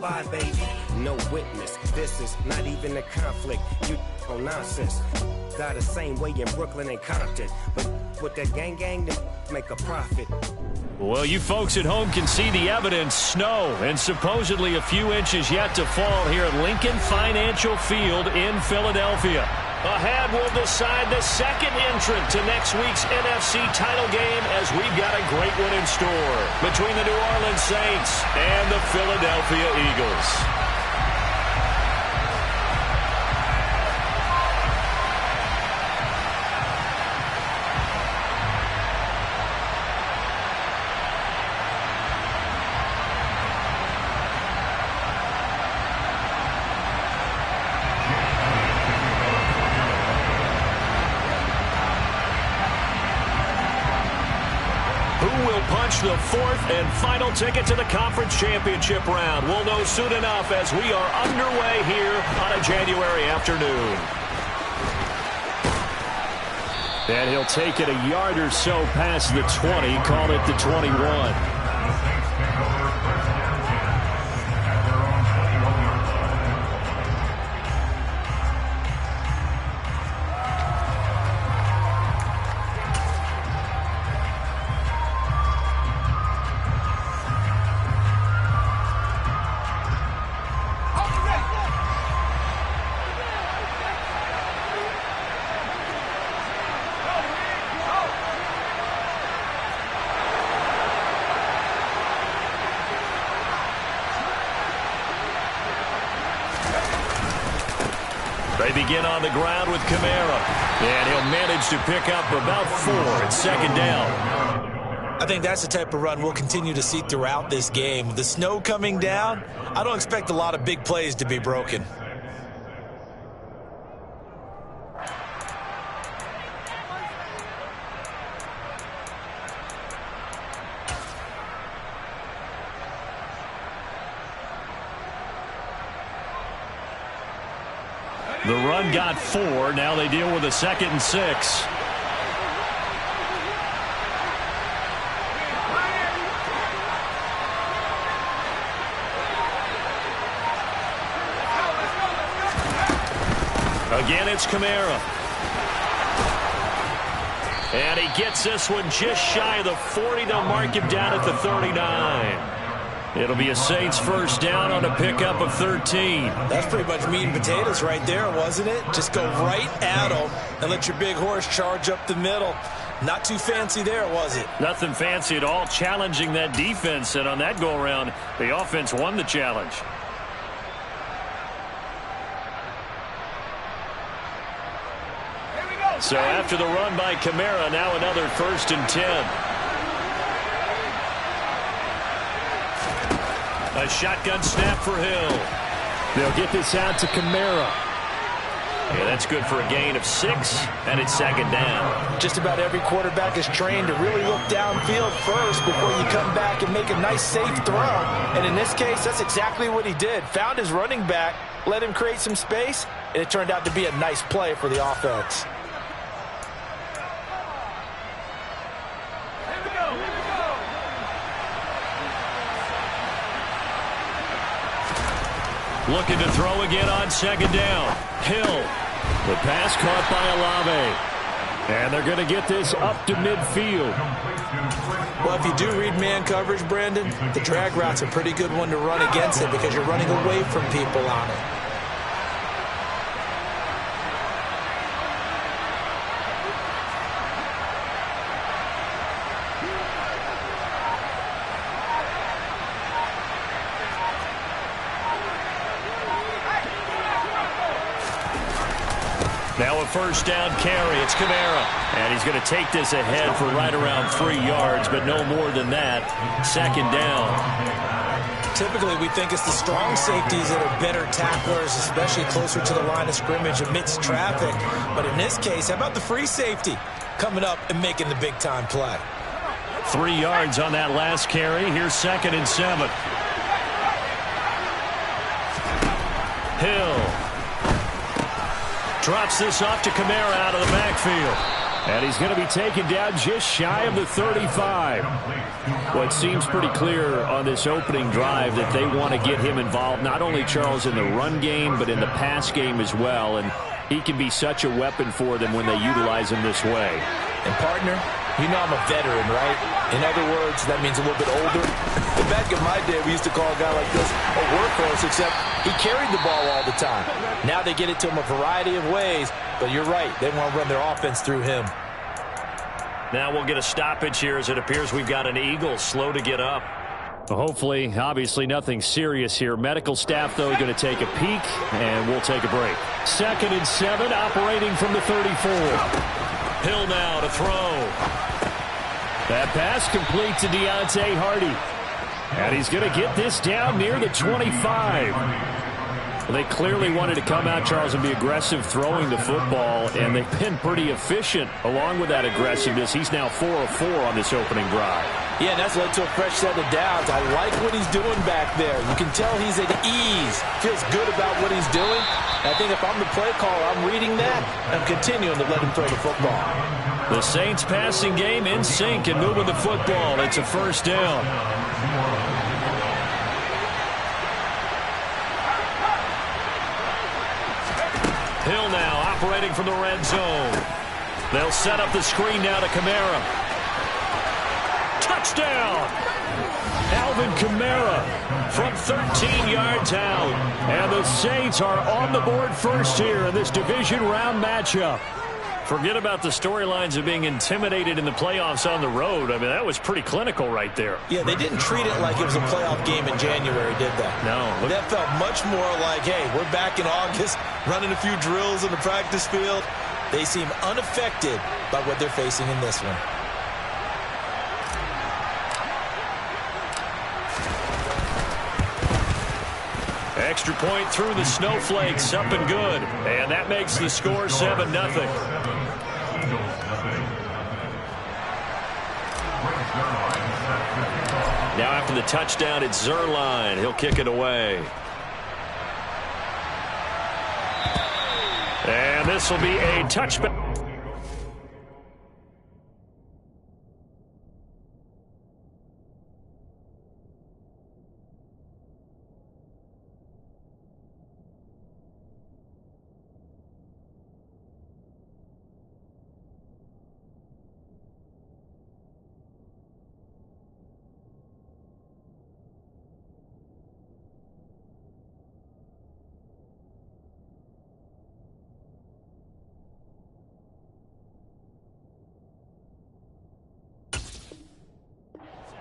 alibi, baby. No witness. This is not even a conflict. You on nonsense. Die the same way in Brooklyn and Compton. But with that gang, they make a profit. Well, you folks at home can see the evidence. Snow and supposedly a few inches yet to fall here at Lincoln Financial Field in Philadelphia. Ahead will decide the second entrant to next week's NFC title game, as we've got a great one in store between the New Orleans Saints and the Philadelphia Eagles. The fourth and final ticket to the conference championship round. We'll know soon enough as we are underway here on a January afternoon. And he'll take it a yard or so past the 20, call it the 21. They begin on the ground with Kamara, and he'll manage to pick up about 4 at second down. I think that's the type of run we'll continue to see throughout this game. With the snow coming down, I don't expect a lot of big plays to be broken. The run got 4. Now they deal with a 2nd and 6. Again, it's Kamara. And he gets this one just shy of the 40. They'll mark him down at the 39. It'll be a Saints first down on a pickup of 13. That's pretty much meat and potatoes right there, wasn't it? Just go right at them and let your big horse charge up the middle. Not too fancy there, was it? Nothing fancy at all, challenging that defense. And on that go-around, the offense won the challenge. So after the run by Kamara, now another 1st and 10. A shotgun snap for Hill. They'll get this out to Kamara. Yeah, that's good for a gain of 6, and it's 2nd down. Just about every quarterback is trained to really look downfield first before you come back and make a nice, safe throw. And in this case, that's exactly what he did. Found his running back, let him create some space, and it turned out to be a nice play for the offense. Looking to throw again on 2nd down. Hill. The pass caught by Olave. And they're going to get this up to midfield. Well, if you do read man coverage, Brandon, the drag route's a pretty good one to run against it because you're running away from people on it. Now a first down carry. It's Kamara. And he's going to take this ahead for right around 3 yards, but no more than that. 2nd down. Typically, we think it's the strong safeties that are better tacklers, especially closer to the line of scrimmage amidst traffic. But in this case, how about the free safety coming up and making the big-time play? 3 yards on that last carry. Here's 2nd and 7. Hill drops this off to Kamara out of the backfield. And he's going to be taken down just shy of the 35. Well, it seems pretty clear on this opening drive that they want to get him involved, not only, Charles, in the run game, but in the pass game as well. And he can be such a weapon for them when they utilize him this way. And, partner, you know I'm a veteran, right? In other words, that means a little bit older. Back in my day, we used to call a guy like this a workhorse, except he carried the ball all the time. Now they get it to him a variety of ways, but you're right. They want to run their offense through him. Now we'll get a stoppage here as it appears we've got an Eagle slow to get up. Well, hopefully, obviously nothing serious here. Medical staff, though, going to take a peek, and we'll take a break. 2nd and 7, operating from the 34. Hill now to throw. That pass complete to Deontay Hardy. And he's going to get this down near the 25. Well, they clearly wanted to come out, Charles, and be aggressive throwing the football, and they've been pretty efficient along with that aggressiveness. He's now 4 of 4 on this opening drive. Yeah, and that's led to a fresh set of downs. I like what he's doing back there. You can tell he's at ease. Feels good about what he's doing. And I think if I'm the play caller, I'm reading that, and I'm continuing to let him throw the football. The Saints passing game in sync and moving the football. It's a first down. Hill now operating from the red zone. They'll set up the screen now to Kamara. Touchdown! Alvin Kamara from 13 yards out. And the Saints are on the board first here in this division round matchup. Forget about the storylines of being intimidated in the playoffs on the road. I mean, that was pretty clinical right there. Yeah, they didn't treat it like it was a playoff game in January, did they? No. That felt much more like, hey, we're back in August, running a few drills in the practice field. They seem unaffected by what they're facing in this one. Extra point through the snowflakes, up and good. And that makes the score 7-0. Now after the touchdown, it's Zerline. He'll kick it away. And this will be a touchback.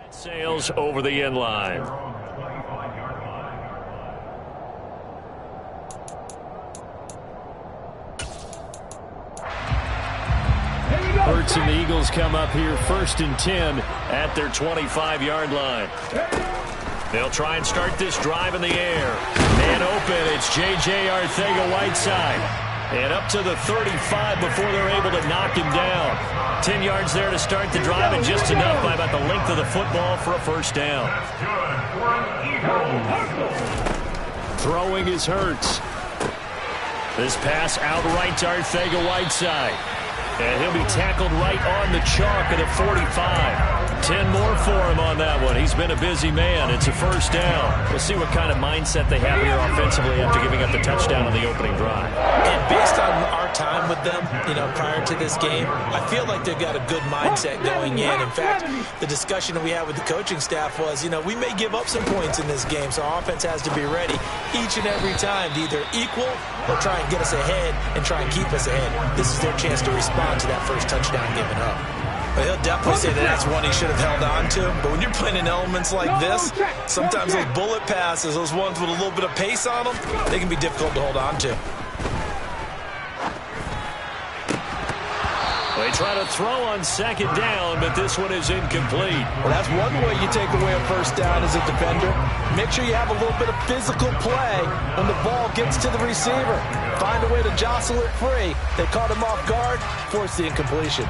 Sails over the end line. Hurts and the Eagles come up here 1st and 10 at their 25-yard line. They'll try and start this drive in the air. Man open, it's J.J. Arcega-Whiteside. And up to the 35 before they're able to knock him down. 10 yards there to start the drive, and just enough by about the length of the football for a first down. Throwing is Hurts. This pass outright to Arcega-Whiteside. And he'll be tackled right on the chalk of the 45. 10 more for him on that one. He's been a busy man. It's a first down. We'll see what kind of mindset they have here offensively after giving up the touchdown on the opening drive. And based on our time with them, prior to this game, I feel like they've got a good mindset going in. In fact, the discussion that we had with the coaching staff was, we may give up some points in this game, so our offense has to be ready each and every time to either equal or try and get us ahead and try and keep us ahead. This is their chance to respond to that first touchdown given up. Well, he'll definitely say that that's one he should have held on to. But when you're playing in elements like this, sometimes those bullet passes, those ones with a little bit of pace on them, they can be difficult to hold on to. They try to throw on 2nd down, but this one is incomplete. Well, that's one way you take away a first down as a defender. Make sure you have a little bit of physical play when the ball gets to the receiver. Find a way to jostle it free. They caught him off guard, force the incompletion.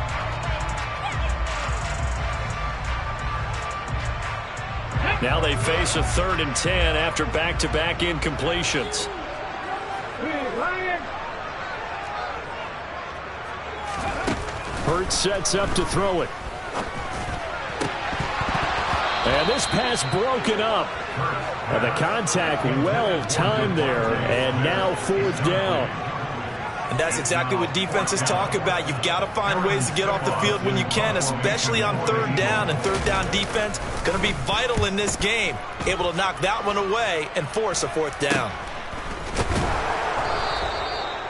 Now they face a 3rd and 10 after back-to-back incompletions. Hurts sets up to throw it. And this pass broken up. And the contact well timed there, and now 4th down. And that's exactly what defenses talk about. You've got to find ways to get off the field when you can, especially on 3rd down. And 3rd down defense going to be vital in this game. Able to knock that one away and force a 4th down.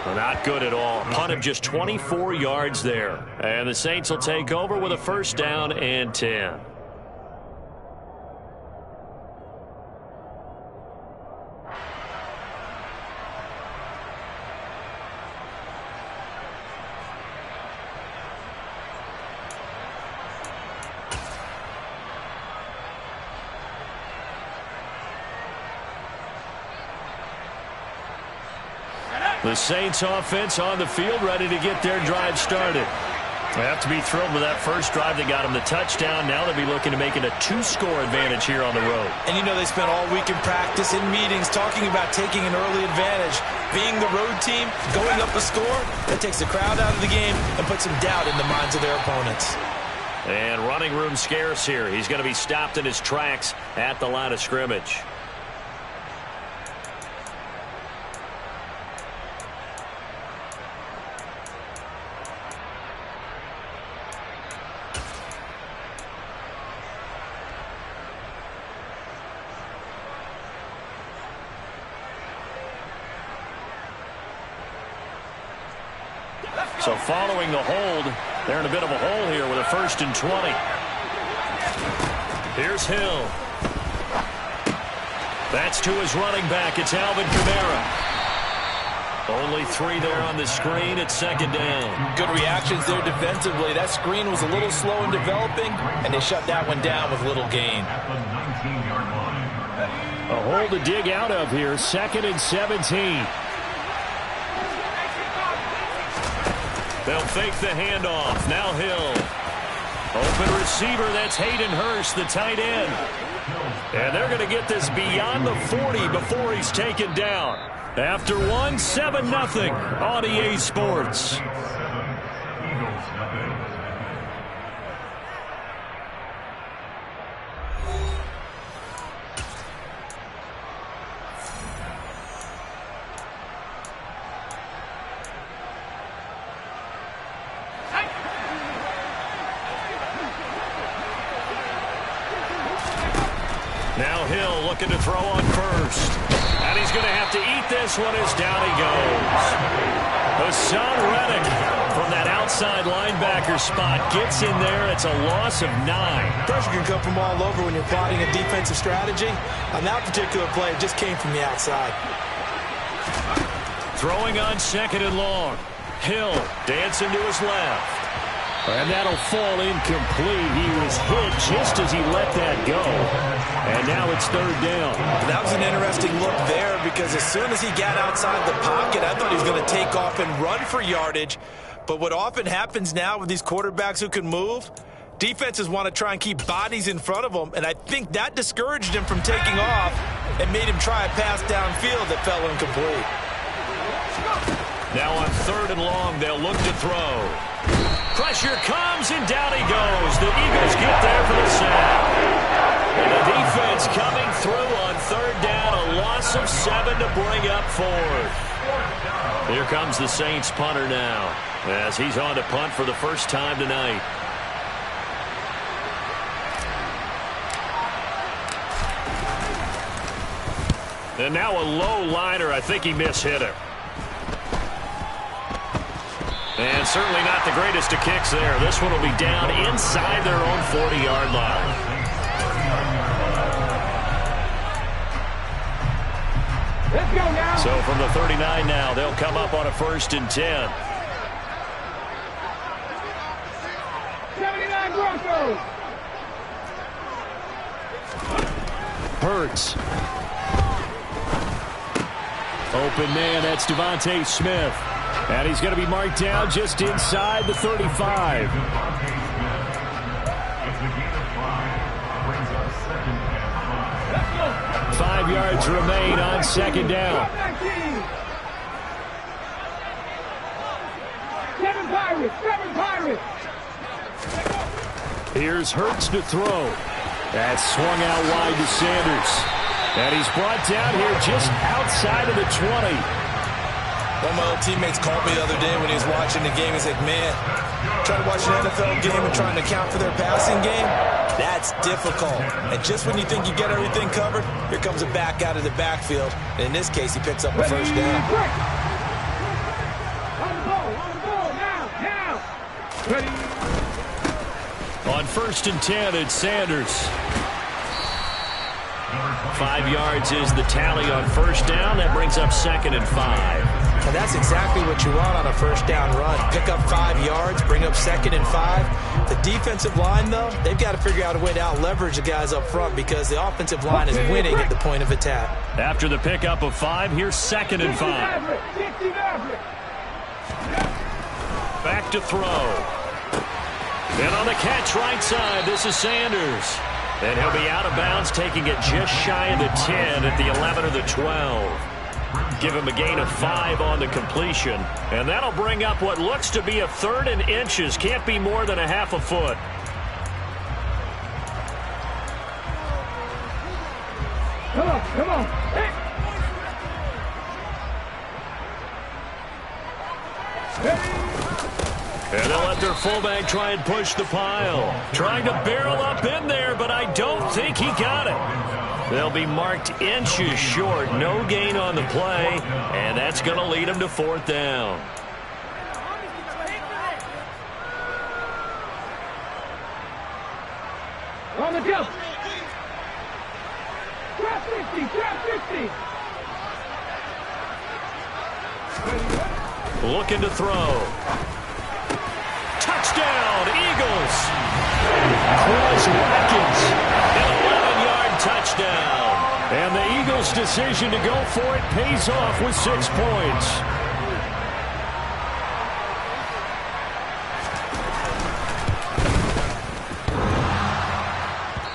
Well, not good at all. Punt of just 24 yards there. And the Saints will take over with a 1st down and 10. The Saints offense on the field, ready to get their drive started. They have to be thrilled with that first drive that got them the touchdown. Now they'll be looking to make it a 2-score advantage here on the road. And you know they spent all week in practice, in meetings, talking about taking an early advantage. Being the road team, going up a score, that takes the crowd out of the game and puts some doubt in the minds of their opponents. And running room scarce here. He's going to be stopped in his tracks at the line of scrimmage. So following the hold, they're in a bit of a hole here with a 1st and 20. Here's Hill. That's to his running back. It's Alvin Kamara. Only 3 there on the screen at 2nd down. Good reactions there defensively. That screen was a little slow in developing, and they shut that one down with little gain. A hole to dig out of here. 2nd and 17. They'll fake the handoff. Now Hill. Open receiver. That's Hayden Hurst, the tight end. And they're going to get this beyond the 40 before he's taken down. After one, 7-0 on EA Sports. Now Hill looking to throw on 1st. And he's going to have to eat this one as down he goes. Hassan Reddick from that outside linebacker spot gets in there. It's a loss of 9. Pressure can come from all over when you're plotting a defensive strategy. On that particular play, it just came from the outside. Throwing on 2nd and long. Hill dancing to his left. And that'll fall incomplete. He was hit just as he let that go. And now it's 3rd down. That was an interesting look there because as soon as he got outside the pocket, I thought he was going to take off and run for yardage. But what often happens now with these quarterbacks who can move, defenses want to try and keep bodies in front of them. And I think that discouraged him from taking off and made him try a pass downfield that fell incomplete. Now on 3rd and long, they'll look to throw. Pressure comes, and down he goes. The Eagles get there for the sack. And the defense coming through on 3rd down. A loss of 7 to bring up 4th. Here comes the Saints punter now, as he's on to punt for the first time tonight. And now a low liner. I think he mishit him. And certainly not the greatest of kicks there. This one will be down inside their own 40-yard line. Let's go now. So from the 39 now, they'll come up on a 1st and 10. 79 Broncos. Hurts. Open man, that's Devontae Smith. And he's going to be marked down just inside the 35. 5 yards remain on 2nd down. 7 Pirates, 7 Pirates. Here's Hurts to throw. That's swung out wide to Sanders. And he's brought down here just outside of the 20. One of my old teammates called me the other day when he was watching the game. He's like, man, trying to watch an NFL game and trying to account for their passing game, that's difficult. And just when you think you get everything covered, here comes a back out of the backfield. And in this case, he picks up a first down. On 1st and 10, it's Sanders. 5 yards is the tally on first down. That brings up 2nd and 5. And that's exactly what you want on a first down run. Pick up 5 yards, bring up 2nd and 5. The defensive line, though, they've got to figure out a way to out-leverage the guys up front because the offensive line is winning at the point of attack. After the pickup of 5, here's 2nd and 5. Back to throw. And on the catch right side, this is Sanders. And he'll be out of bounds, taking it just shy of the 10 at the 11 or the 12. Give him a gain of 5 on the completion. And that'll bring up what looks to be a 3rd and inches. Can't be more than a half a foot. Come on, come on. Hey. And they'll let their fullback try and push the pile. Trying to barrel up in there, but I don't think he got it. They'll be marked inches short. No gain on the play, and that's going to lead them to 4th down. On the jump. Trap 50, trap 50. Looking to throw. Touchdown, Eagles. Cross Watkins. An 11-yard touchdown. And the Eagles' decision to go for it pays off with 6 points.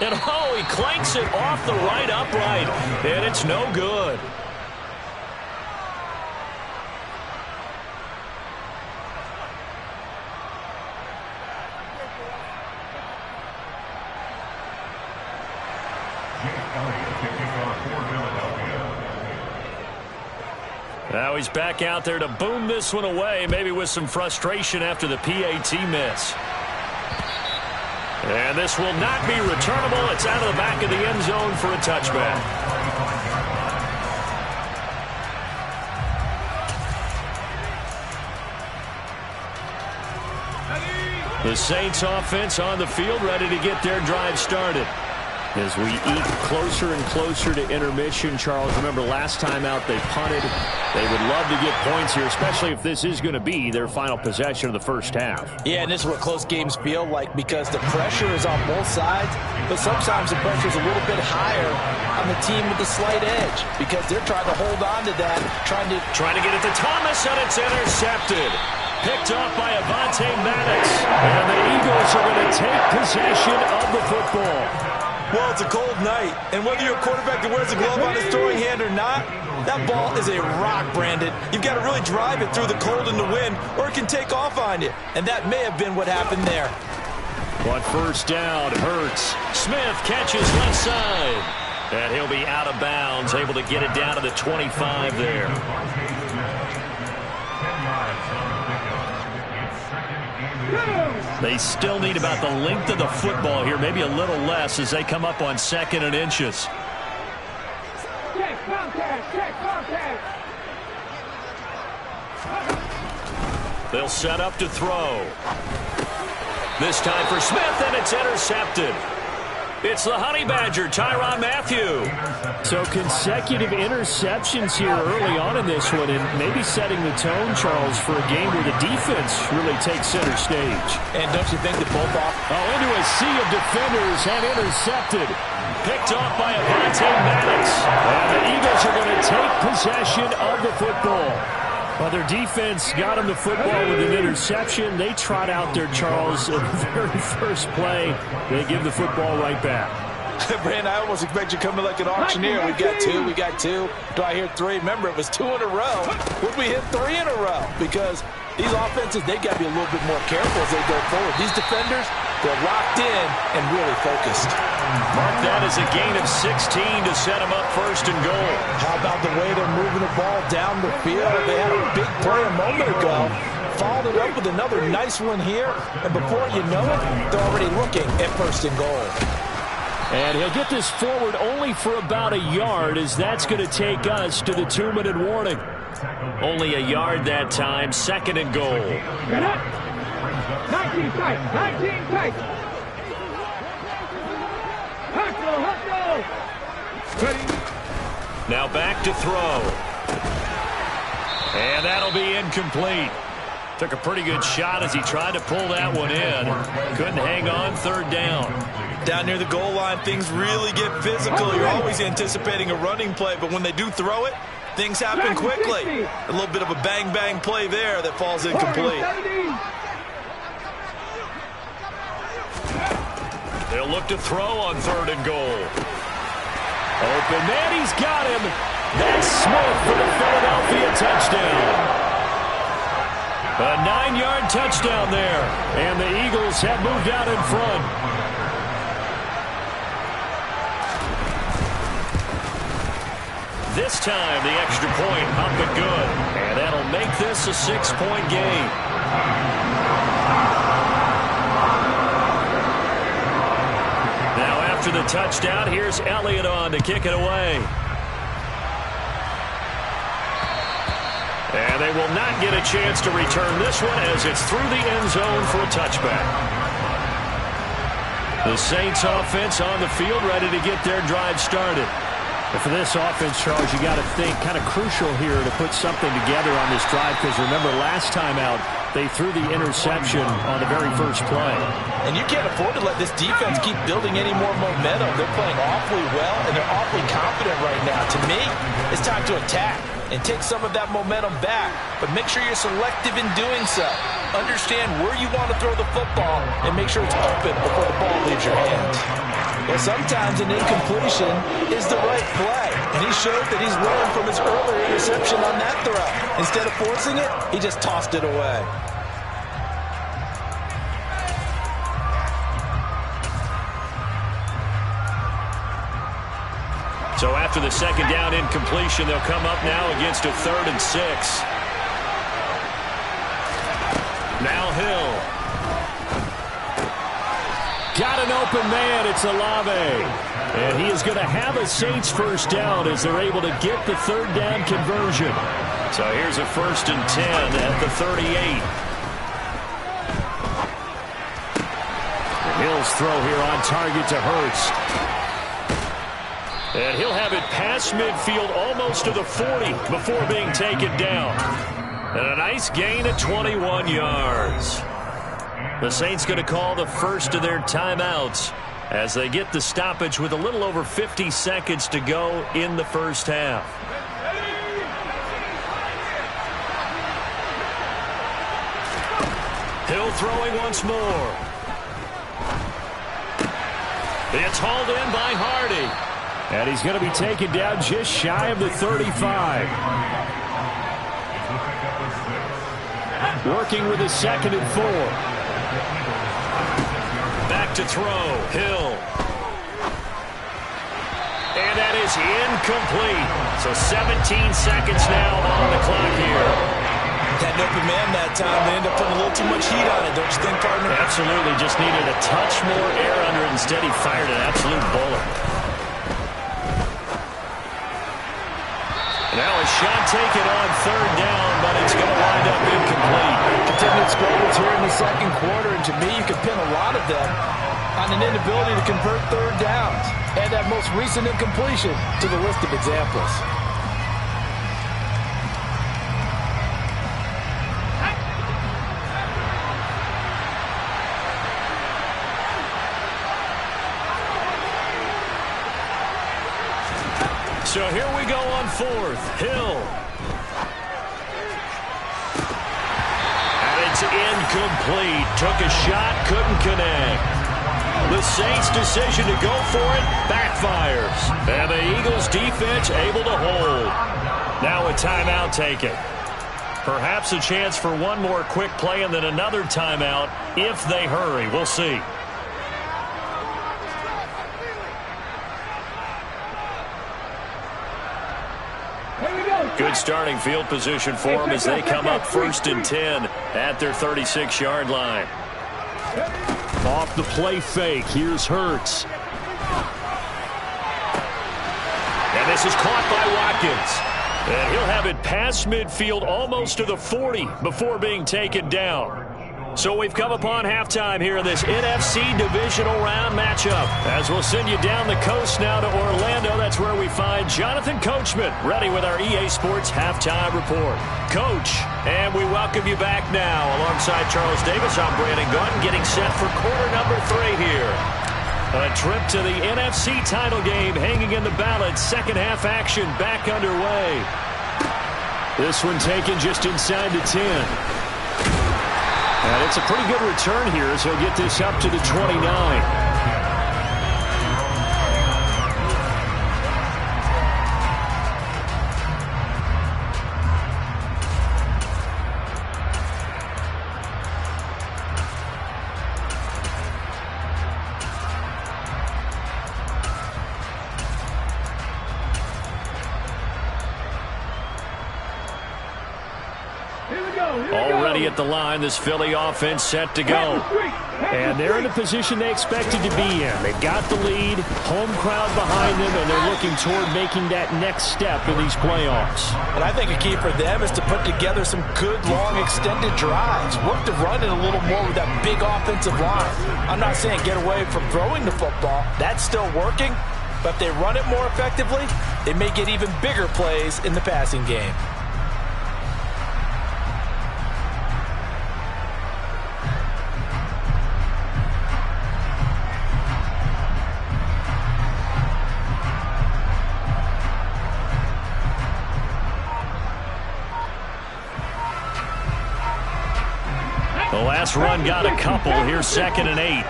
And oh, he clanks it off the right upright. And it's no good. Now he's back out there to boom this one away, maybe with some frustration after the PAT miss. And this will not be returnable. It's out of the back of the end zone for a touchback. The Saints offense on the field, ready to get their drive started. As we eke closer and closer to intermission, Charles, remember last time out they punted. They would love to get points here, especially if this is going to be their final possession of the first half. Yeah, and this is what close games feel like because the pressure is on both sides, but sometimes the pressure is a little bit higher on the team with the slight edge because they're trying to hold on to that, trying to get it to Thomas, and it's intercepted. Picked off by Avonte Maddox. And the Eagles are going to take possession of the football. Well, it's a cold night, and whether you're a quarterback that wears a glove on his throwing hand or not, that ball is a rock, Brandon. You've got to really drive it through the cold and the wind, or it can take off on you. And that may have been what happened there. On first down, Hurts. Smith catches left side. And he'll be out of bounds, able to get it down to the 25 there. They still need about the length of the football here, maybe a little less as they come up on 2nd and inches. Check contact, check contact. They'll set up to throw. This time for Smith, and it's intercepted. It's the Honey Badger, Tyrann Mathieu. So consecutive interceptions here early on in this one, and maybe setting the tone, Charles, for a game where the defense really takes center stage. And don't you think that both off? Oh, into a sea of defenders and intercepted. Picked off by Avonte Maddox. And the Eagles are going to take possession of the football. Well, their defense got them the football with an interception. They trot out there, Charles, at the very first play. They give the football right back. Brandon, I almost expect you coming like an auctioneer. We got two. Do I hear 3? Remember, it was 2 in a row. Would we hit 3 in a row? Because these offenses, they got to be a little bit more careful as they go forward. These defenders, They're locked in and really focused. Mark that as a gain of 16 to set them up first and goal. How about the way they're moving the ball down the field? They had a big play a moment ago. Followed it up with another nice one here. And before you know it, they're already looking at first and goal. And he'll get this forward only for about a yard, as that's going to take us to the 2-minute warning. Only a yard that time, second and goal. Get up. 19 tight. 19 tight. Hustle. Ready. Now back to throw. And that'll be incomplete. Took a pretty good shot as he tried to pull that one in. Couldn't hang on, third down. Down near the goal line, things really get physical. You're always anticipating a running play, but when they do throw it, things happen quickly. A little bit of a bang-bang play there that falls incomplete. They'll look to throw on third and goal. Open man, he's got him. That's Smith for the Philadelphia touchdown. A 9-yard touchdown there, and the Eagles have moved out in front. This time, the extra point up and good, and that'll make this a 6-point game. Now, after the touchdown, here's Elliott on to kick it away. And they will not get a chance to return this one as it's through the end zone for a touchback. The Saints offense on the field ready to get their drive started. But for this offense, Charles, you got to think kind of crucial here to put something together on this drive, because remember last time out they threw the interception on the very first play. And you can't afford to let this defense keep building any more momentum. They're playing awfully well, and they're awfully confident right now. To me, it's time to attack and take some of that momentum back. But make sure you're selective in doing so. Understand where you want to throw the football and make sure it's open before the ball leaves your hands. Well, sometimes an incompletion is the right play. And he showed that he's learned from his earlier interception on that throw. Instead of forcing it, he just tossed it away. So after the second down incompletion, they'll come up now against a 3rd and 6. Now Hill. Got an open man. It's Olave. And he is going to have a Saints first down as they're able to get the 3rd down conversion. So here's a 1st and 10 at the 38. Hill's throw here on target to Hurts. And he'll have it past midfield almost to the 40 before being taken down. And a nice gain of 21 yards. The Saints going to call the first of their timeouts as they get the stoppage with a little over 50 seconds to go in the first half. Hill throwing once more. It's hauled in by Hardy. And he's going to be taken down just shy of the 35. Working with his 2nd and 4. Back to throw. Hill. And that is incomplete. So 17 seconds now on the clock here. Had an open man that time. They end up putting a little too much heat on it, don't you think, partner? Absolutely. Just needed a touch more air under it. Instead, he fired an absolute bullet. Now a shot taken on 3rd down, but it's going to wind up incomplete. Continued struggles here in the second quarter, and to me, you can pin a lot of them on an inability to convert 3rd downs. Add that most recent incompletion to the list of examples. So here we go on 4th. Hill. And it's incomplete. Took a shot, couldn't connect. The Saints' decision to go for it backfires. And the Eagles' defense able to hold. Now a timeout taken. Perhaps a chance for one more quick play and then another timeout if they hurry. We'll see. Good starting field position for them as they come up 1st and 10 at their 36-yard line. Off the play fake, here's Hurts. And this is caught by Watkins. And he'll have it past midfield almost to the 40 before being taken down. So we've come upon halftime here in this NFC divisional round matchup. As we'll send you down the coast now to Orlando, that's where we find Jonathan Coachman ready with our EA Sports halftime report. Coach, and we welcome you back now. Alongside Charles Davis, I'm Brandon Gunn, getting set for quarter number 3 here. A trip to the NFC title game hanging in the balance. Second half action back underway. This one taken just inside the 10. And it's a pretty good return here as he'll get this up to the 29. Already at the line, this Philly offense set to go. And they're in the position they expected to be in. They've got the lead, home crowd behind them, and they're looking toward making that next step in these playoffs. And I think a key for them is to put together some good, long, extended drives. Work the run in a little more with that big offensive line. I'm not saying get away from throwing the football. That's still working. But if they run it more effectively, they may get even bigger plays in the passing game. The last run got a couple. Here's 2nd and 8.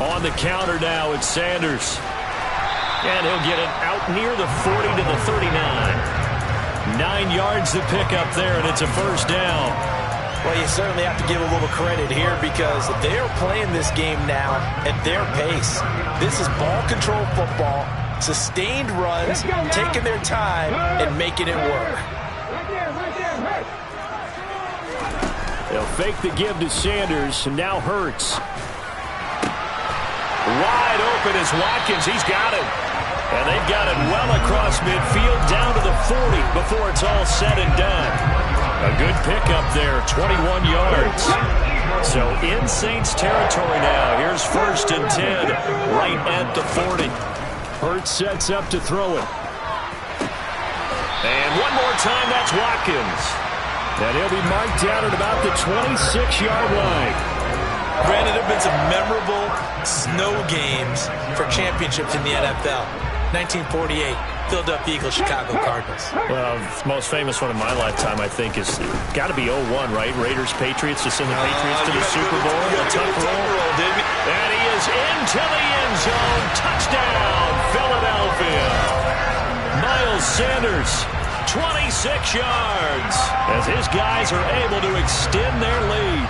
On the counter now, it's Sanders. And he'll get it out near the 40 to the 39. 9 yards to pick up there, and it's a first down. Well, you certainly have to give a little credit here because they're playing this game now at their pace. This is ball control football, sustained runs, taking their time and making it work. They'll fake the give to Sanders, and now Hurts. Wide open is Watkins. He's got it. And they've got it well across midfield down to the 40 before it's all said and done. A good pickup there, 21 yards. So in Saints territory now. Here's 1st and 10 right at the 40. Hurts sets up to throw it. And one more time, that's Watkins. And he'll be marked down at about the 26-yard line. Brandon, there have been some memorable snow games for championships in the NFL. 1948, Philadelphia Eagles, Chicago Cardinals. Well, the most famous one in my lifetime, I think, is got to be 01, right? Raiders, Patriots, to send the Patriots to the Super Bowl. A tough roll, didn't he? And he is into the end zone. Touchdown, Philadelphia. Miles Sanders, 26 yards, as his guys are able to extend their lead.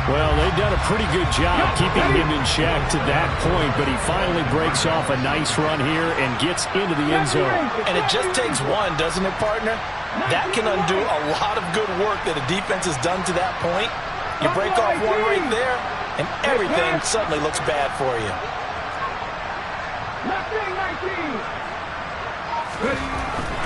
Well, they've done a pretty good job keeping him in check to that point, but he finally breaks off a nice run here and gets into the end zone. And it just takes one, doesn't it, partner? That can undo a lot of good work that a defense has done to that point. You break off one right there, and everything suddenly looks bad for you.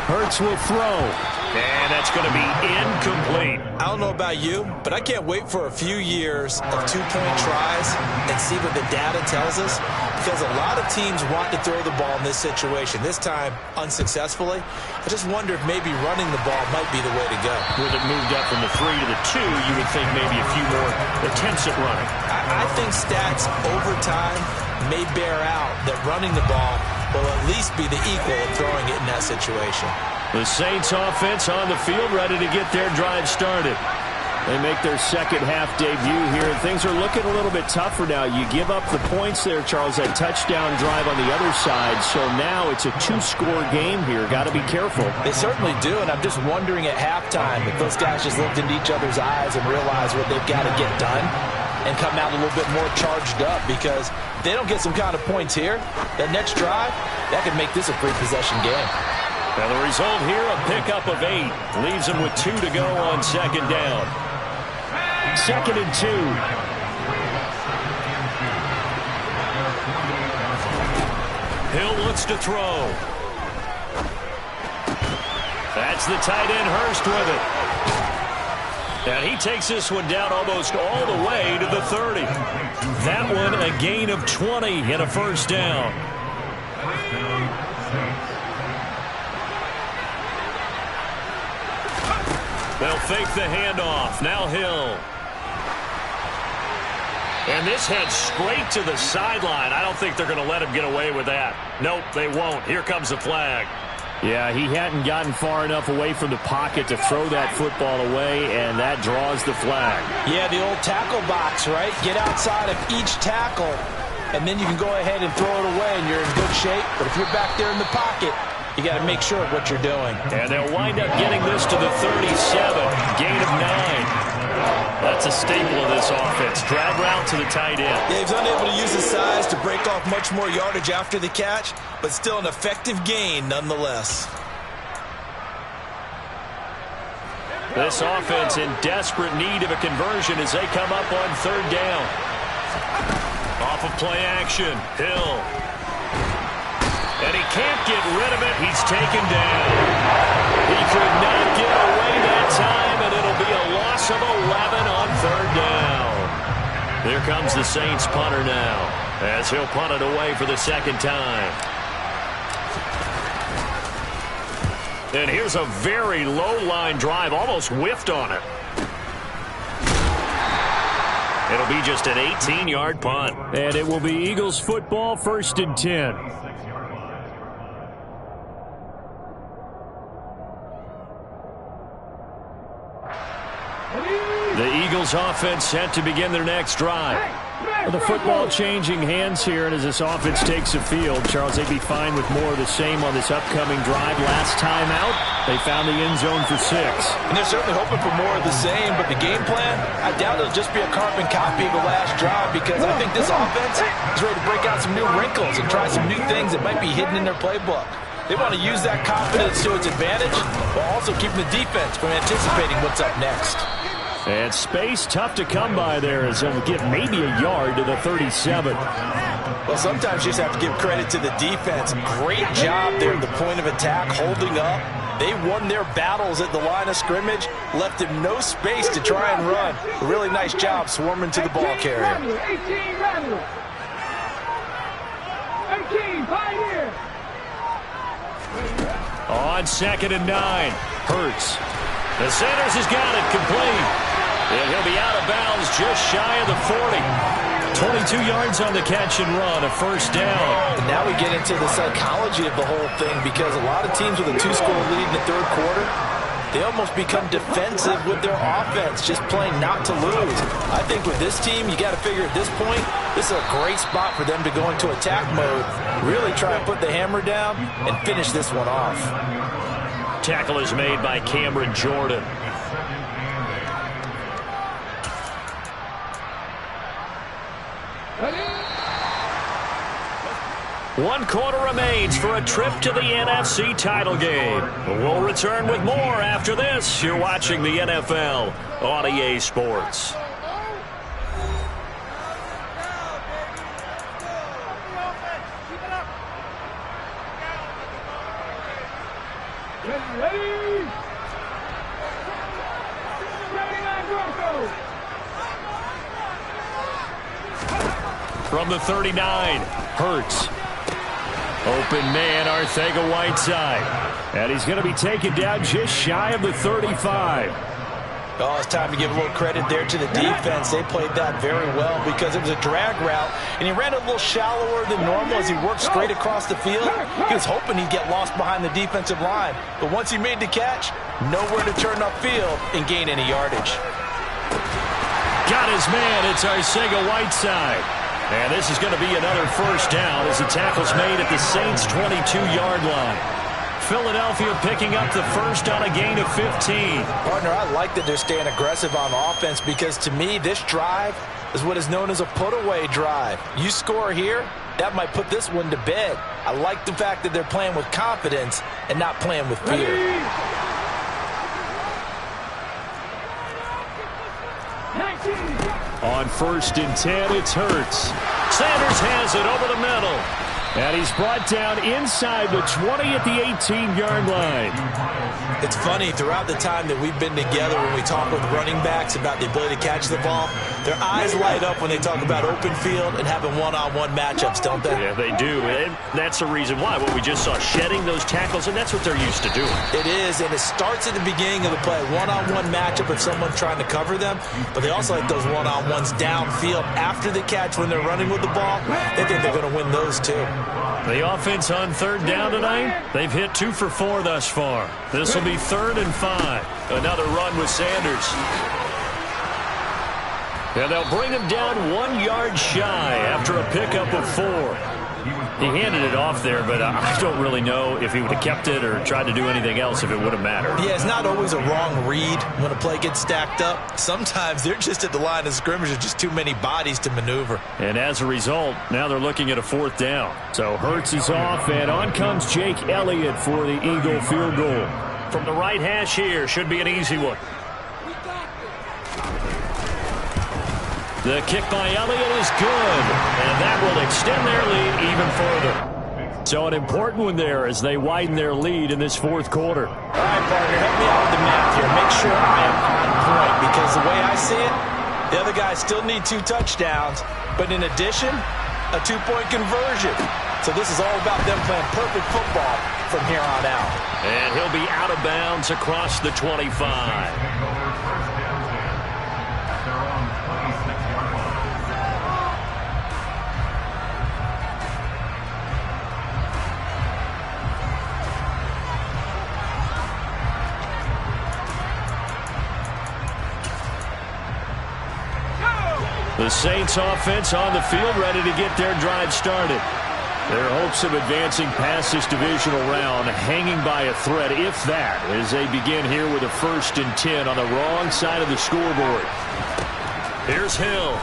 Hurts will throw. And that's going to be incomplete. I don't know about you, but I can't wait for a few years of two-point tries and see what the data tells us, because a lot of teams want to throw the ball in this situation. This time, unsuccessfully. I just wonder if maybe running the ball might be the way to go. With it moved up from the 3 to the 2, you would think maybe a few more attempts at running. I think stats over time may bear out that running the ball will at least be the equal of throwing it in that situation. The Saints offense on the field, ready to get their drive started. They make their second half debut here, and things are looking a little bit tougher now. You give up the points there, Charles, that touchdown drive on the other side, so now it's a 2-score game here. Got to be careful. They certainly do, and I'm just wondering at halftime if those guys just looked into each other's eyes and realized what they've got to get done. and come out a little bit more charged up, because if they don't get some kind of points here, that next drive, that could make this a free possession game. Now the result here, a pickup of 8. Leaves them with 2 to go on second down. 2nd and 2. Hill looks to throw. That's the tight end Hurst with it. And he takes this one down almost all the way to the 30. That one a gain of 20 and a first down. They'll fake the handoff. Now Hill. And this heads straight to the sideline. I don't think they're going to let him get away with that. Nope, they won't. Here comes the flag. Yeah, he hadn't gotten far enough away from the pocket to throw that football away, and that draws the flag. Yeah, the old tackle box, right? Get outside of each tackle, and then you can go ahead and throw it away, and you're in good shape. But if you're back there in the pocket, you got to make sure of what you're doing. And they'll wind up getting this to the 37. Gain of 9. That's a staple of this offense. Drag route to the tight end. Yeah, he's unable to use his size to break off much more yardage after the catch, but still an effective gain nonetheless. This offense in desperate need of a conversion as they come up on third down. Off of play action, Hill. And he can't get rid of it. He's taken down. He could not get away that time, and it'll be a loss of 11 on third down. Here comes the Saints punter now, as he'll punt it away for the second time. And here's a very low-line drive, almost whiffed on it. It'll be just an 18-yard punt. And it will be Eagles football, 1st and 10. The Eagles offense set to begin their next drive. Well, the football changing hands here, and as this offense takes the field, Charles, they'd be fine with more of the same on this upcoming drive. Last time out, they found the end zone for 6. And they're certainly hoping for more of the same, but the game plan, I doubt it'll just be a carbon copy of the last drive, because I think this offense is ready to break out some new wrinkles and try some new things that might be hidden in their playbook. They want to use that confidence to its advantage, while also keeping the defense from anticipating what's up next. And space tough to come by there, as they'll get maybe a yard to the 37. Well, sometimes you just have to give credit to the defense. Great job there at the point of attack, holding up. They won their battles at the line of scrimmage, left him no space to try and run. A really nice job swarming to the ball carrier. 18, Pioneer. On 2nd and 9, Hurts. The Sanders has got it complete. And he'll be out of bounds just shy of the 40. 22 yards on the catch and run, a first down. And now we get into the psychology of the whole thing, because a lot of teams with a 2-score lead in the third quarter, they almost become defensive with their offense, just playing not to lose. I think with this team, you got to figure at this point, this is a great spot for them to go into attack mode, really try and put the hammer down and finish this one off. Tackle is made by Cameron Jordan. One quarter remains for a trip to the NFC title game. We'll return with more after this. You're watching the NFL on EA Sports. From the 39, Hurts. Open man, Arcega-Whiteside. And he's going to be taken down just shy of the 35. Oh, it's time to give a little credit there to the defense. They played that very well, because it was a drag route, and he ran a little shallower than normal as he worked straight across the field. He was hoping he'd get lost behind the defensive line, but once he made the catch, nowhere to turn upfield and gain any yardage. Got his man. It's Arcega-Whiteside. And this is going to be another first down as the tackle's made at the Saints' 22-yard line. Philadelphia picking up the first on a gain of 15. Partner, I like that they're staying aggressive on offense, because to me, this drive is what is known as a put-away drive. You score here, that might put this one to bed. I like the fact that they're playing with confidence and not playing with fear. On 1st and 10, it's Hurts. Sanders has it over the middle. And he's brought down inside the 20 at the 18-yard line. It's funny, throughout the time that we've been together when we talk with running backs about the ability to catch the ball, their eyes light up when they talk about open field and having one-on-one matchups, don't they? Yeah, they do. And that's the reason why. What we just saw, shedding those tackles, and that's what they're used to doing. It is, and it starts at the beginning of the play. One-on-one matchup if someone's trying to cover them, but they also like those one-on-ones downfield after the catch when they're running with the ball. They think they're going to win those too. The offense on 3rd down tonight, they've hit 2 for 4 thus far. This will be 3rd and 5. Another run with Sanders. And they'll bring him down 1 yard shy after a pickup of 4. He handed it off there, but I don't really know if he would have kept it or tried to do anything else if it would have mattered. Yeah, it's not always a wrong read when a play gets stacked up. Sometimes they're just at the line of scrimmage with just too many bodies to maneuver. And as a result, now they're looking at a 4th down. So Hurts is off, and on comes Jake Elliott for the Eagle field goal. From the right hash here, should be an easy one. The kick by Elliott is good, and that will extend their lead even further. So an important one there as they widen their lead in this 4th quarter. All right, partner, help me out with the math here. Make sure I am on point, because the way I see it, the other guys still need 2 touchdowns, but in addition, a 2-point conversion. So this is all about them playing perfect football from here on out. And he'll be out of bounds across the 25. The Saints offense on the field ready to get their drive started. Their hopes of advancing past this divisional round hanging by a thread, if that, as they begin here with a 1st and 10 on the wrong side of the scoreboard. Here's Hill.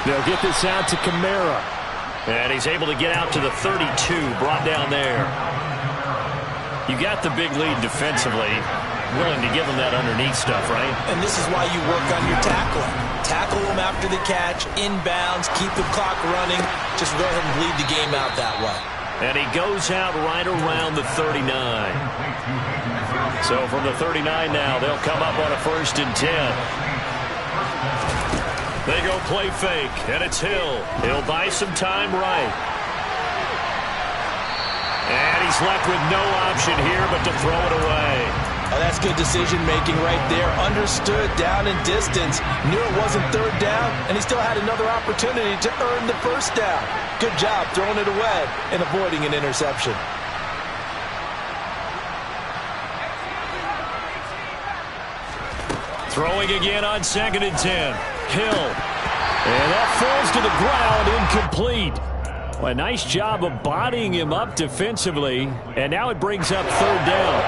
They'll get this out to Kamara. And he's able to get out to the 32, brought down there. You got the big lead defensively. Willing to give them that underneath stuff, right? And this is why you work on your tackling. Tackle them after the catch, inbounds, keep the clock running. Just go ahead and bleed the game out that way. And he goes out right around the 39. So from the 39 now, they'll come up on a 1st and 10. They go play fake, and it's Hill. He'll buy some time right. And he's left with no option here but to throw it away. Oh, that's good decision-making right there. Understood down and distance. Knew it wasn't 3rd down, and he still had another opportunity to earn the 1st down. Good job throwing it away and avoiding an interception. Throwing again on 2nd and 10. Hill. And that falls to the ground, incomplete. Well, a nice job of bodying him up defensively, and now it brings up 3rd down.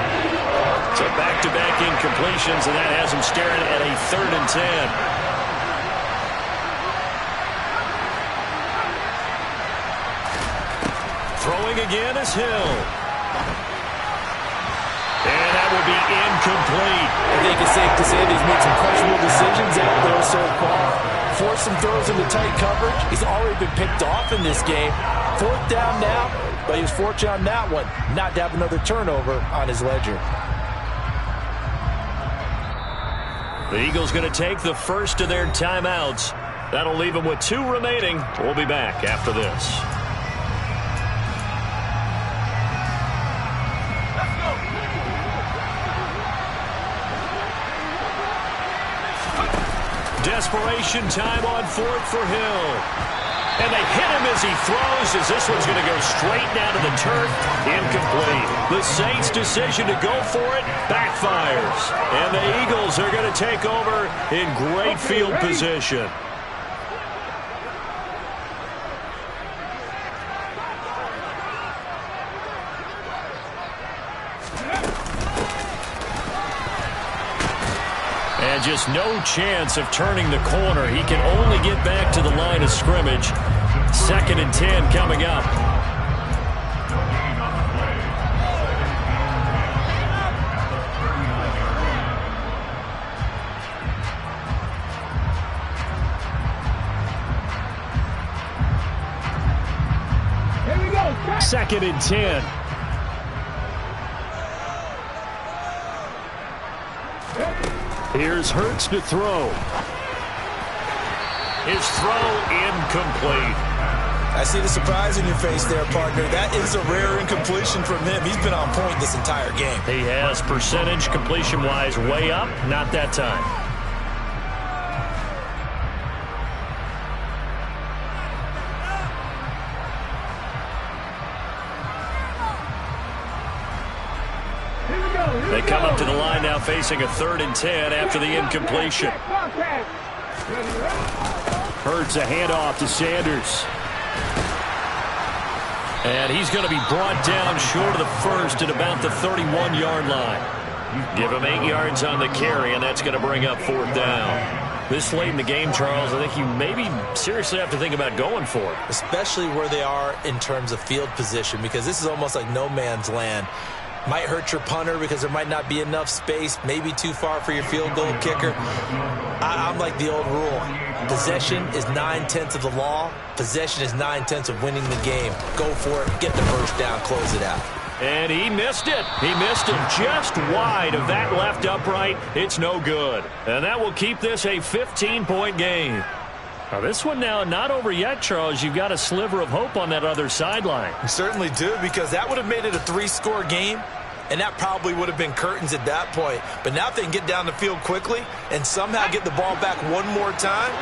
So back-to-back incompletions, and that has him staring at a 3rd and 10. Throwing again is Hill. And that will be incomplete. I think it's safe to say that he's made some questionable decisions out there so far. Forced some throws into tight coverage. He's already been picked off in this game. 4th down now, but he was fortunate on that one not to have another turnover on his ledger. The Eagles going to take the first of their timeouts. That'll leave them with 2 remaining. We'll be back after this. Desperation time on 4th for Hill. And they hit him as he throws, as this one's going to go straight down to the turf. Incomplete. The Saints' decision to go for it backfires. And the Eagles are going to take over in great field position. And just no chance of turning the corner. He can only get back to the line of scrimmage. 2nd and 10 coming up. Here we go. 2nd and 10. Here's Hurts to throw. His throw incomplete. I see the surprise in your face there, partner. That is a rare incompletion from him. He's been on point this entire game. He has percentage completion-wise way up. Not that time. They come up to the line now facing a 3rd and 10 after the incompletion. Hurts a handoff to Sanders. And he's going to be brought down short of the first at about the 31-yard line. Give him 8 yards on the carry, and that's going to bring up 4th down. This late in the game, Charles, I think you maybe seriously have to think about going for it. Especially where they are in terms of field position, because this is almost like no man's land. Might hurt your punter because there might not be enough space, maybe too far for your field goal kicker. I'm like the old rule. Possession is 9/10 of the law. Possession is 9/10 of winning the game. Go for it. Get the first down. Close it out. And he missed it. He missed it just wide of that left upright. It's no good. And that will keep this a 15-point game. Now, this one now not over yet, Charles. You've got a sliver of hope on that other sideline. You certainly do, because that would have made it a 3-score game, and that probably would have been curtains at that point. But now if they can get down the field quickly and somehow get the ball back one more time,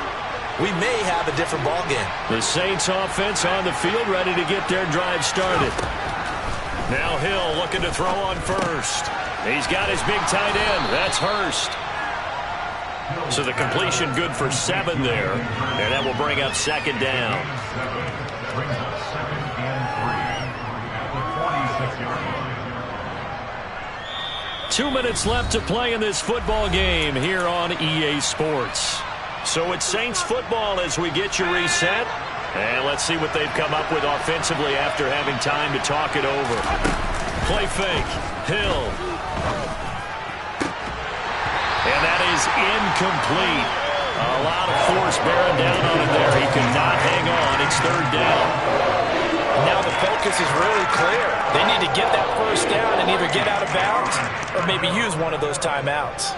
we may have a different ball game. The Saints offense on the field, ready to get their drive started. Now Hill looking to throw on first. He's got his big tight end. That's Hurst. So the completion good for 7 there, and that will bring up 2nd down. 2 minutes left to play in this football game here on EA Sports. So it's Saints football as we get you reset. And let's see what they've come up with offensively after having time to talk it over. Play fake. Hill. And that is incomplete. A lot of force bearing down on him there. He could not hang on. It's 3rd down. Now the focus is really clear. They need to get that first down and either get out of bounds or maybe use one of those timeouts.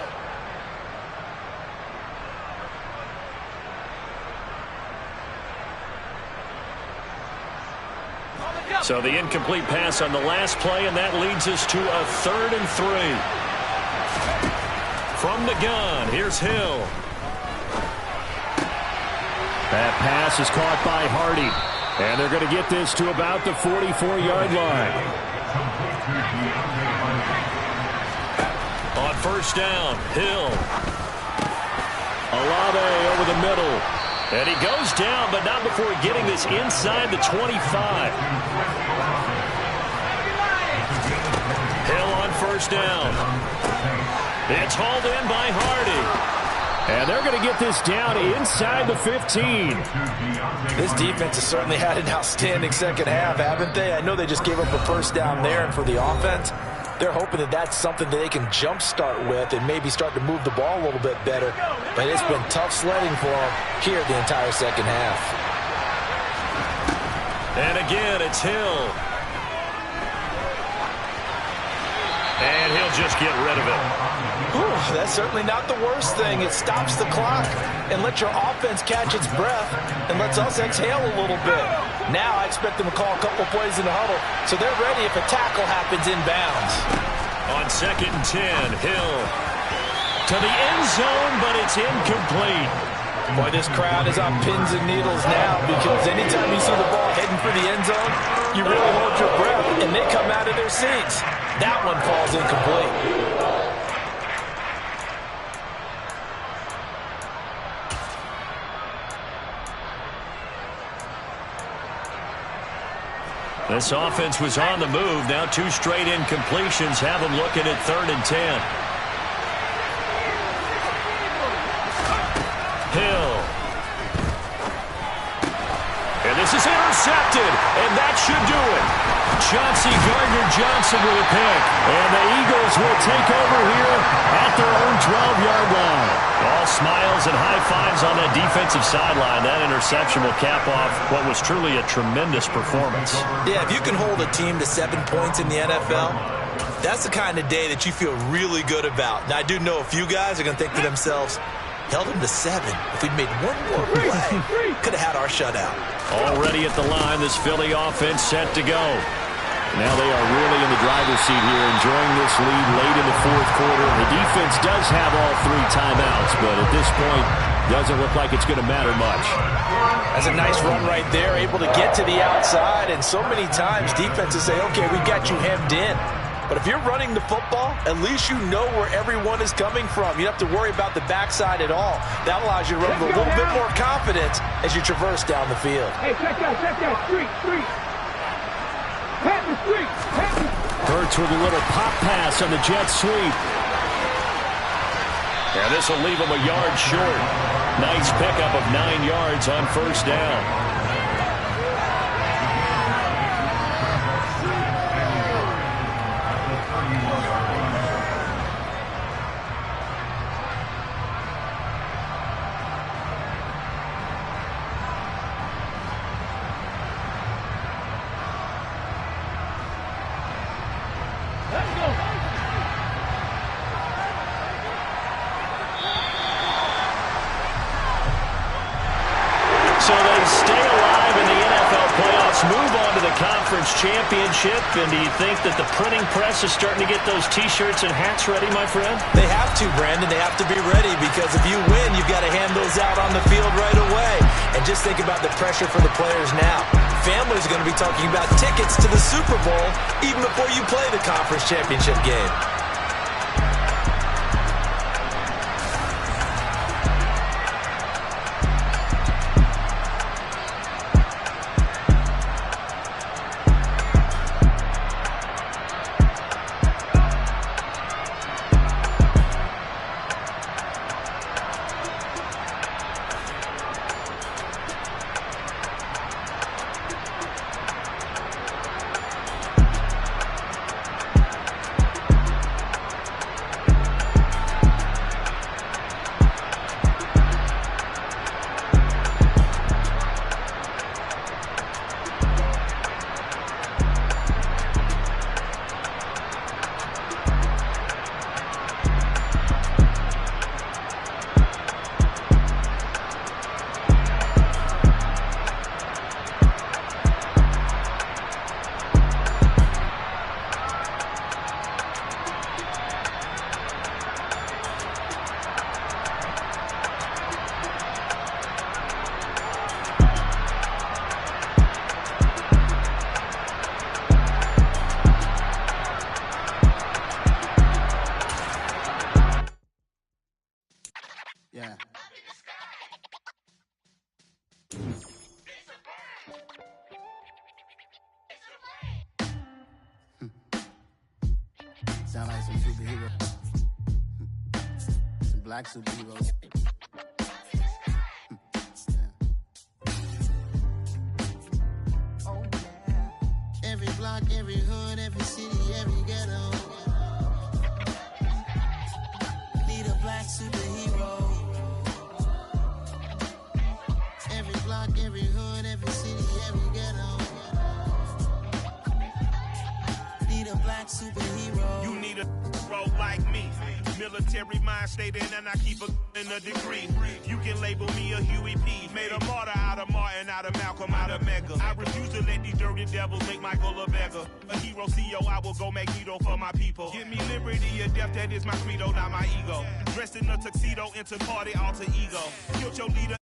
So the incomplete pass on the last play, and that leads us to a 3rd and 3. From the gun, here's Hill. That pass is caught by Hardy. And they're going to get this to about the 44-yard line. On 1st down, Hill. Olave over the middle. And he goes down, but not before getting this inside the 25. Hill on 1st down. It's hauled in by Hardy. And they're going to get this down inside the 15. This defense has certainly had an outstanding second half, haven't they? I know they just gave up a 1st down there, and for the offense, they're hoping that that's something that they can jumpstart with and maybe start to move the ball a little bit better. But it's been tough sledding for them here the entire second half. And again, it's Hill. And he'll just get rid of it. Ooh, that's certainly not the worst thing. It stops the clock and lets your offense catch its breath and lets us exhale a little bit. Now I expect them to call a couple plays in the huddle so they're ready if a tackle happens inbounds. On 2nd and 10, Hill to the end zone, but it's incomplete. Boy, this crowd is on pins and needles now, because anytime you see the ball heading for the end zone, you really hold your breath and they come out of their seats. That one falls incomplete. This offense was on the move. Now 2 straight incompletions have them looking at 3rd and 10. that should do it. Chauncey Gardner-Johnson with a pick. And the Eagles will take over here at their own 12-yard line. All smiles and high fives on that defensive sideline. That interception will cap off what was truly a tremendous performance. Yeah, if you can hold a team to 7 points in the NFL, that's the kind of day that you feel really good about. Now, I do know a few guys are going to think to themselves, held him to 7. If we'd made one more play, could have had our shutout. Already at the line, this Philly offense set to go. Now they are really in the driver's seat here, enjoying this lead late in the fourth quarter. The defense does have all 3 timeouts, but at this point, doesn't look like it's going to matter much. That's a nice run right there, able to get to the outside, and so many times defenses say, okay, we got you hemmed in. But if you're running the football, at least you know where everyone is coming from. You don't have to worry about the backside at all. That allows you to run with a little bit more confidence as you traverse down the field. Hey, check that, street. Pat the street. Hurts with a little pop pass on the jet sweep. Yeah, this will leave him a yard short. Nice pickup of 9 yards on first down. So they stay alive in the NFL playoffs, move on to the conference championship. And do you think that the printing press is starting to get those T-shirts and hats ready, my friend? They have to, Brandon. They have to be ready because if you win, you've got to hand those out on the field right away. And just think about the pressure for the players now. Families are going to be talking about tickets to the Super Bowl even before you play the conference championship game. Sound like some superheroes. Some black superheroes. Oh, yeah. Every block, every hood, every city, every ghetto. Need a black superhero. Every block, every hood, every city, every ghetto. Need a black superhero. You need a role like me. Military mind state and I keep in a degree. You can label me a Huey P. Made a martyr out of Martin, out of Malcolm, out of Mega. I refuse to let these dirty devils make Michael a beggar. A hero CEO, I will go Magneto for my people. Give me liberty or death, that is my credo, not my ego. Dressed in a tuxedo, into party, alter ego. Killed your leader.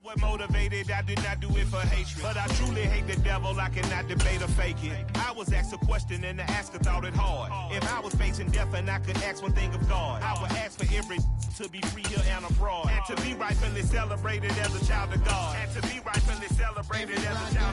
What motivated, I did not do it for hatred. But I truly hate the devil, I cannot debate or fake it. I was asked a question and the asker thought it hard. If I was facing death and I could ask one thing of God, I would ask for every to be free here and abroad. And to be rightfully celebrated as a child of God. And to be rightfully celebrated as a child of God.